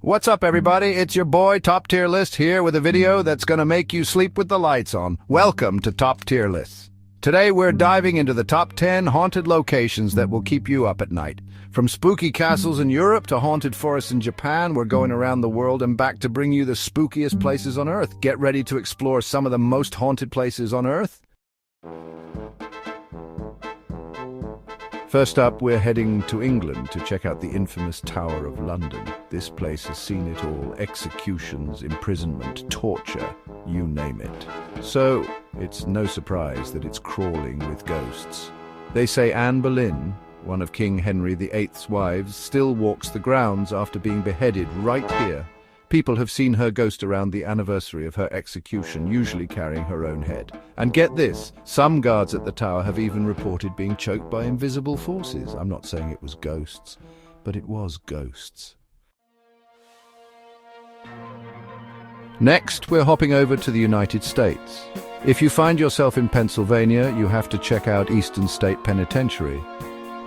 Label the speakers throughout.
Speaker 1: What's up, everybody? It's your boy, Top Tier List, here with a video that's gonna make you sleep with the lights on. Welcome to Top Tier Lists. Today, we're diving into the top 10 haunted locations that will keep you up at night. From spooky castles in Europe to haunted forests in Japan, we're going around the world and back to bring you the spookiest places on Earth. Get ready to explore some of the most haunted places on Earth. First up, we're heading to England to check out the infamous Tower of London. This place has seen it all: executions, imprisonment, torture, you name it. So, it's no surprise that it's crawling with ghosts. They say Anne Boleyn, one of King Henry VIII's wives, still walks the grounds after being beheaded right here. People have seen her ghost around the anniversary of her execution, usually carrying her own head. And get this, some guards at the tower have even reported being choked by invisible forces. I'm not saying it was ghosts, but it was ghosts. Next, we're hopping over to the United States. If you find yourself in Pennsylvania, you have to check out Eastern State Penitentiary.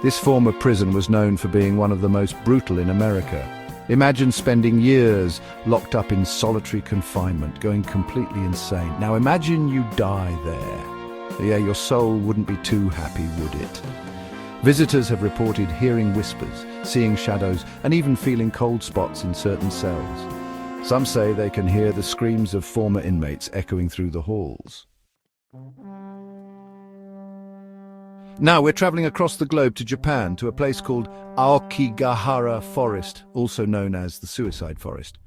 Speaker 1: This former prison was known for being one of the most brutal in America. Imagine spending years locked up in solitary confinement, going completely insane. Now imagine you die there. Yeah, your soul wouldn't be too happy, would it? Visitors have reported hearing whispers, seeing shadows, and even feeling cold spots in certain cells. Some say they can hear the screams of former inmates echoing through the halls. Now we're traveling across the globe to Japan, to a place called Aokigahara Forest, also known as the Suicide Forest.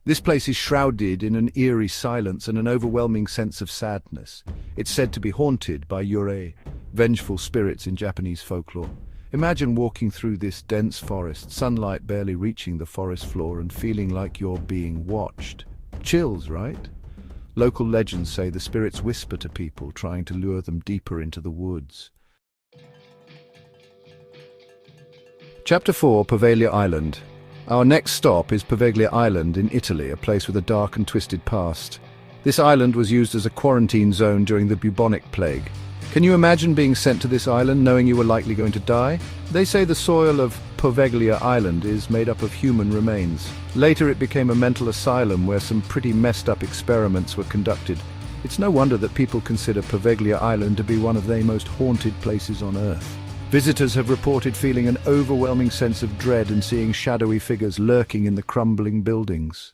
Speaker 1: This place is shrouded in an eerie silence and an overwhelming sense of sadness. It's said to be haunted by yurei, vengeful spirits in Japanese folklore. Imagine walking through this dense forest, sunlight barely reaching the forest floor, and feeling like you're being watched. Chills, right? Local legends say the spirits whisper to people, trying to lure them deeper into the woods. Chapter 4, Poveglia Island. Our next stop is Poveglia Island in Italy, a place with a dark and twisted past. This island was used as a quarantine zone during the bubonic plague. Can you imagine being sent to this island knowing you were likely going to die? They say the soil of Poveglia Island is made up of human remains. Later it became a mental asylum where some pretty messed up experiments were conducted. It's no wonder that people consider Poveglia Island to be one of the most haunted places on Earth. Visitors have reported feeling an overwhelming sense of dread and seeing shadowy figures lurking in the crumbling buildings.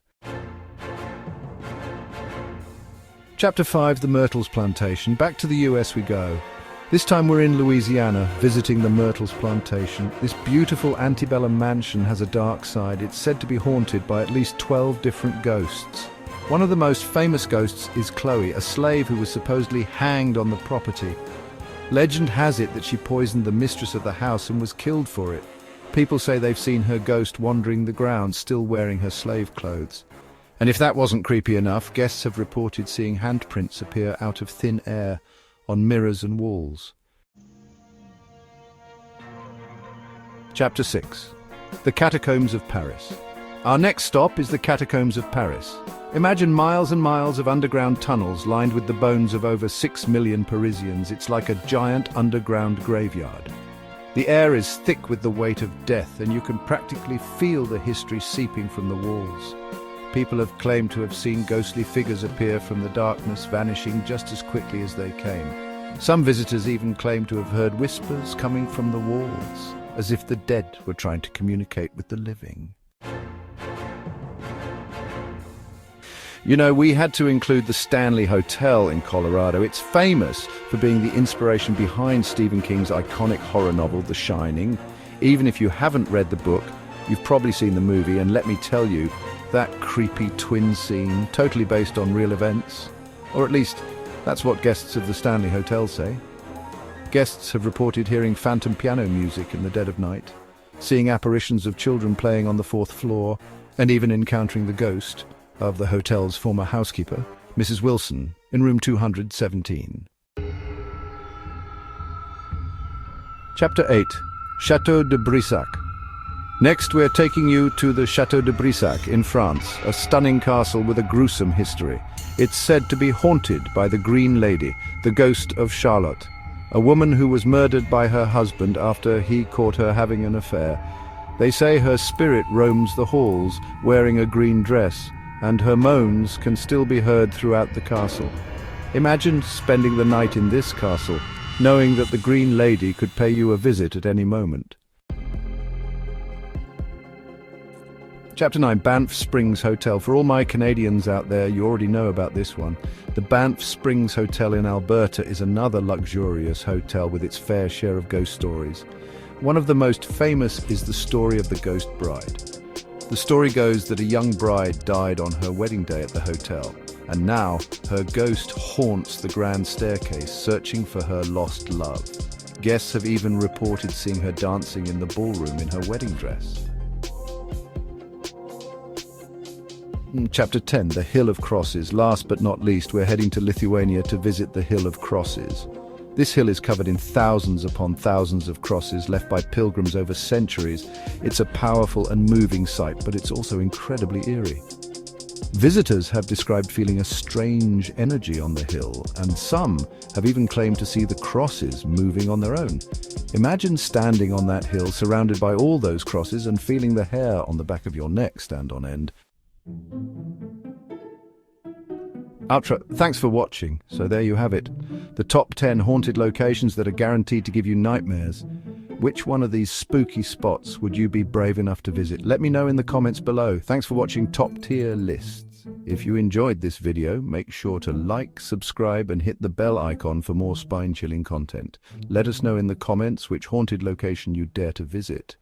Speaker 1: Chapter 5, the Myrtles Plantation. Back to the US we go. This time we're in Louisiana, visiting the Myrtles Plantation. This beautiful antebellum mansion has a dark side. It's said to be haunted by at least 12 different ghosts. One of the most famous ghosts is Chloe, a slave who was supposedly hanged on the property. Legend has it that she poisoned the mistress of the house and was killed for it. People say they've seen her ghost wandering the grounds, still wearing her slave clothes. And if that wasn't creepy enough, guests have reported seeing handprints appear out of thin air on mirrors and walls. Chapter 6. The Catacombs of Paris. Our next stop is the Catacombs of Paris. Imagine miles and miles of underground tunnels lined with the bones of over 6 million Parisians. It's like a giant underground graveyard. The air is thick with the weight of death, and you can practically feel the history seeping from the walls. People have claimed to have seen ghostly figures appear from the darkness, vanishing just as quickly as they came. Some visitors even claim to have heard whispers coming from the walls, as if the dead were trying to communicate with the living. You know, we had to include the Stanley Hotel in Colorado. It's famous for being the inspiration behind Stephen King's iconic horror novel, The Shining. Even if you haven't read the book, you've probably seen the movie, and let me tell you, that creepy twin scene, totally based on real events. Or at least, that's what guests of the Stanley Hotel say. Guests have reported hearing phantom piano music in the dead of night, seeing apparitions of children playing on the 4th floor, and even encountering the ghost of the hotel's former housekeeper, Mrs. Wilson, in room 217. Chapter 8, Château de Brissac. Next, we're taking you to the Château de Brissac in France, a stunning castle with a gruesome history. It's said to be haunted by the Green Lady, the ghost of Charlotte, a woman who was murdered by her husband after he caught her having an affair. They say her spirit roams the halls, wearing a green dress, and her moans can still be heard throughout the castle. Imagine spending the night in this castle, knowing that the Green Lady could pay you a visit at any moment. Chapter 9, Banff Springs Hotel. For all my Canadians out there, you already know about this one. The Banff Springs Hotel in Alberta is another luxurious hotel with its fair share of ghost stories. One of the most famous is the story of the ghost bride. The story goes that a young bride died on her wedding day at the hotel, and now her ghost haunts the grand staircase, searching for her lost love. Guests have even reported seeing her dancing in the ballroom in her wedding dress. Chapter 10, the Hill of Crosses. Last but not least, we're heading to Lithuania to visit the Hill of Crosses. This hill is covered in thousands upon thousands of crosses left by pilgrims over centuries. It's a powerful and moving sight, but it's also incredibly eerie. Visitors have described feeling a strange energy on the hill, and some have even claimed to see the crosses moving on their own. Imagine standing on that hill surrounded by all those crosses and feeling the hair on the back of your neck stand on end. Outro. Thanks for watching. So there you have it. The top 10 haunted locations that are guaranteed to give you nightmares. Which one of these spooky spots would you be brave enough to visit? Let me know in the comments below. Thanks for watching Top Tier Lists. If you enjoyed this video, make sure to like, subscribe and hit the bell icon for more spine-chilling content. Let us know in the comments which haunted location you dare to visit.